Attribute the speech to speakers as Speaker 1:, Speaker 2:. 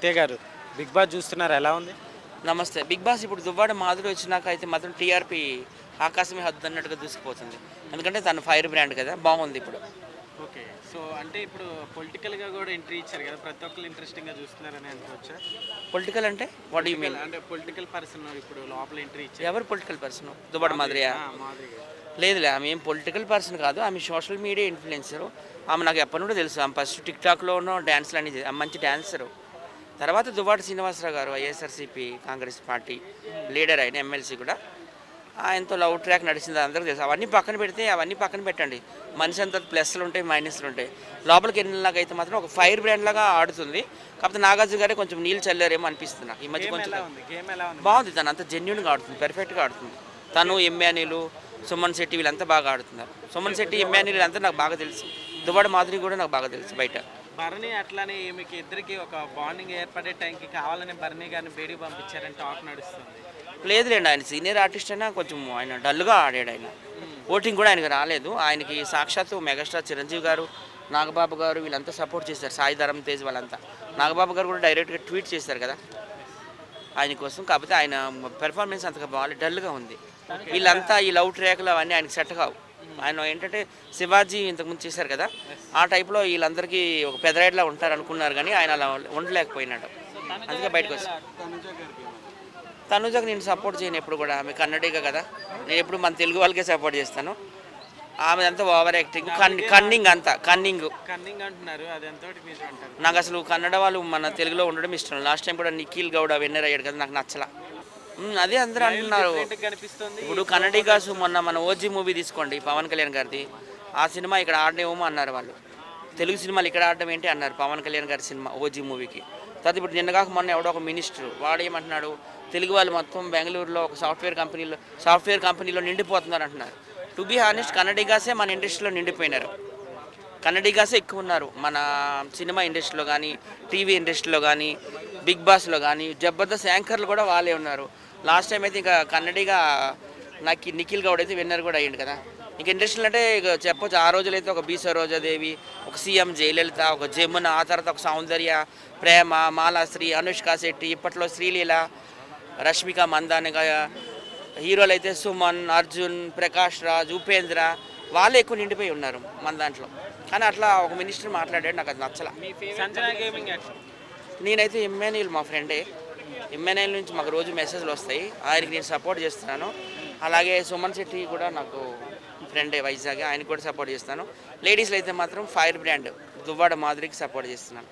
Speaker 1: సత్య గారు big boss చూస్తున్నారు, ఎలా ఉంది?
Speaker 2: నమస్తే. 'బిగ్ బాస్' ఇప్పుడు దువ్వాడ మాధురి వచ్చినాక అయితే మాత్రం టీఆర్‌పీ ఆకాశమే హద్దు అన్నట్టుగా దూసుకుపోతుంది. ఎందుకంటే తను ఫైర్ బ్రాండ్ కదా! బాగుంది ఇప్పుడు.
Speaker 1: ఓకే. సో అంటే ఇప్పుడు పొలిటికల్‌గా కూడా ఎంట్రీ ఇచ్చారు కదా! ప్రతి ఒక్కళ్ళు ఇంట్రెస్టింగ్‌గా చూస్తున్నారని అనుకోవచ్చా?
Speaker 2: పొలిటికల్ అంటే వాట్ డూ యూ మీన్?
Speaker 1: అంటే పొలిటికల్ పర్సన్ ఇప్పుడు లోపల ఎంట్రీ ఇచ్చారు.
Speaker 2: ఎవరు పొలిటికల్ పర్సన్? దువ్వాడ మాధురియా?
Speaker 1: మాధురి గారు.
Speaker 2: లేదులే, ఆమె ఏం పొలిటికల్ పర్సన్ కాదు. ఆమె సోషల్ మీడియా ఇన్‌ఫ్లుయెన్సరు. ఆమె నాకు ఎప్పటి నుండో తెలుసు. ఆమె ఫస్ట్ టిక్‌టాక్‌లోనో డాన్స్‌లన్నీ ఆమె మంచి డాన్సరు. తర్వాత దువ్వాడ శ్రీనివాసరావు గారు వైఎస్ఆర్‌సీపీ కాంగ్రెస్ పార్టీ లీడర్ అయిన ఎమ్మెల్సీ కూడా. ఆయనతో లవ్ ట్రాక్ నడిచింది అందరికీ తెలుసు. అవన్నీ పక్కన పెడితే అవన్నీ పక్కన పెట్టండి. మనిషి అంతా ప్లస్లు ఉంటాయి, మైనస్లు ఉంటాయి. లోపలికి వెళ్ళినాకైతే మాత్రం ఒక ఫైర్ బ్రాండ్ లాగా ఆడుతుంది. కాకపోతే నాగార్జున గారే కొంచెం నీళ్ళు చల్లారేమో అనిపిస్తుంది నాకు ఈ మధ్య.
Speaker 1: గేమ్
Speaker 2: కొంచెం
Speaker 1: ఎలా ఉంది? గేమ్ ఎలా ఉంది?
Speaker 2: బాగుంది. తను అంత జెన్యున్గా ఆడుతుంది, పెర్ఫెక్ట్గా ఆడుతుంది. తను ఎమ్మెనీలు సుమన్ శెట్టి వీళ్ళంతా బాగా ఆడుతున్నారు. సుమన్ శెట్టి ఎమ్మెనీలు వీళ్ళంతా నాకు బాగా తెలుసు. దువ్వాడ మాధురి కూడా నాకు బాగా తెలుసు బయట.
Speaker 1: భరణి అట్లానే మీకు ఇద్దరికి ఒక బాండింగ్ ఏర్పడే టైంకి కావాలని భరణి గారిని బయటికి పంపించారని టాక్ నడుస్తుంది.
Speaker 2: లేదులేండి, ఆయన సీనియర్ ఆర్టిస్ట్ అయినా కొంచెం ఆయన డల్గా ఆడాడు. ఆయన ఓటింగ్ కూడా ఆయనకు రాలేదు. ఆయనకి సాక్షాత్తు మెగాస్టార్ చిరంజీవి గారు, నాగబాబు గారు వీళ్ళంతా సపోర్ట్ చేశారు. సాయి ధరమ్ తేజ్ వాళ్ళంతా. నాగబాబు గారు కూడా డైరెక్ట్గా ట్వీట్ చేశారు కదా ఆయన కోసం. కాకపోతే ఆయన పెర్ఫార్మెన్స్ అంతగా బాగా డల్గా ఉంది. వీళ్ళంతా ఈ లవ్ ట్రాక్లు అవన్నీ ఆయనకు సెట్ కావు. ఆయన ఏంటంటే శివాజీ ఇంతకుముందు చేశారు కదా, ఆ టైప్లో వీళ్ళందరికీ ఒక పెదరాయిడ్లా ఉంటారు అనుకున్నారు, కానీ ఆయన అలా ఉండలేకపోయినాడు. అందుకే బయటకు వచ్చి తనుజకు నేను సపోర్ట్ చేయను ఎప్పుడు కూడా. ఆమె కన్నడిగా కదా, నేను ఎప్పుడు మన తెలుగు వాళ్ళకే సపోర్ట్ చేస్తాను. ఆమె అంతా ఓవర్ యాక్టింగ్, కన్నింగ్ అంతా కన్నింగ్.
Speaker 1: కన్నింగ్ అంటున్నారు, అది ఎంతవరకు నిజం అంటారు?
Speaker 2: నాకు అసలు కన్నడ వాళ్ళు మన తెలుగులో ఉండడం ఇష్టం. లాస్ట్ టైం కూడా నిఖిల్ గౌడ విన్నర్ అయ్యాడు కదా, నాకు నచ్చలా. అదే అందరూ అంటున్నారు.
Speaker 1: కనిపిస్తుంది
Speaker 2: ఇప్పుడు కన్నడిగాసు మొన్న మన ఓజీ మూవీ తీసుకోండి, పవన్ కళ్యాణ్ గారిది. ఆ సినిమా ఇక్కడ ఆడనేమో అన్నారు వాళ్ళు. తెలుగు సినిమాలు ఇక్కడ ఆడడం ఏంటి అన్నారు పవన్ కళ్యాణ్ గారి సినిమా ఓజీ మూవీకి. తర్వాత ఇప్పుడు నిన్నగాక మొన్న ఎవడో ఒక మినిస్టర్ వాడు ఏమంటున్నాడు, తెలుగు వాళ్ళు మొత్తం బెంగళూరులో ఒక సాఫ్ట్వేర్ కంపెనీలో నిండిపోతున్నారు అంటున్నారు. టు బీ హానెస్ట్, కన్నడిగాసే మన ఇండస్ట్రీలో నిండిపోయినారు. కన్నడిగాసే ఎక్కువ ఉన్నారు మన సినిమా ఇండస్ట్రీలో కానీ, టీవీ ఇండస్ట్రీలో కానీ, బిగ్ బాస్లో కానీ. జబర్దస్త్ యాంకర్లు కూడా వాళ్ళే ఉన్నారు. లాస్ట్ టైం అయితే ఇంకా కన్నడిగా నిఖిల్ గౌడ్ అయితే విన్నర్ కూడా అయ్యింది కదా. ఇంక ఇండస్ట్రీలు అంటే ఇక చెప్పొచ్చు. ఆ రోజులైతే ఒక బి సరోజాదేవి, ఒక సీఎం జయలలిత, ఒక జమున, ఆ తర్వాత ఒక సౌందర్య, ప్రేమ, మాలాశ్రీ, అనుష్క శెట్టి, ఇప్పట్లో శ్రీలీల, రష్మిక మందానగా, హీరోలు అయితే సుమన్, అర్జున్, ప్రకాష్ రాజ్, ఉపేంద్ర, వాళ్ళే ఎక్కువ నిండిపోయి ఉన్నారు మన దాంట్లో. కానీ అట్లా ఒక మినిస్టర్ మాట్లాడాడు, నాకు అది నచ్చల.
Speaker 1: Sanjana gaming action.
Speaker 2: నేనైతే ఎమ్మెన్యూల్ మా ఫ్రెండే. ఎమ్మెన్యూల్ నుంచి మాకు రోజు మెసేజ్లు వస్తాయి, ఆయనకి నేను సపోర్ట్ చేస్తున్నాను. అలాగే సుమన్ శెట్టి కూడా నాకు ఫ్రెండే, వైజాగ్, ఆయనకు కూడా సపోర్ట్ చేస్తాను. లేడీస్లో అయితే మాత్రం ఫైర్ బ్రాండ్ దువ్వాడ మాధురికి సపోర్ట్ చేస్తున్నాను.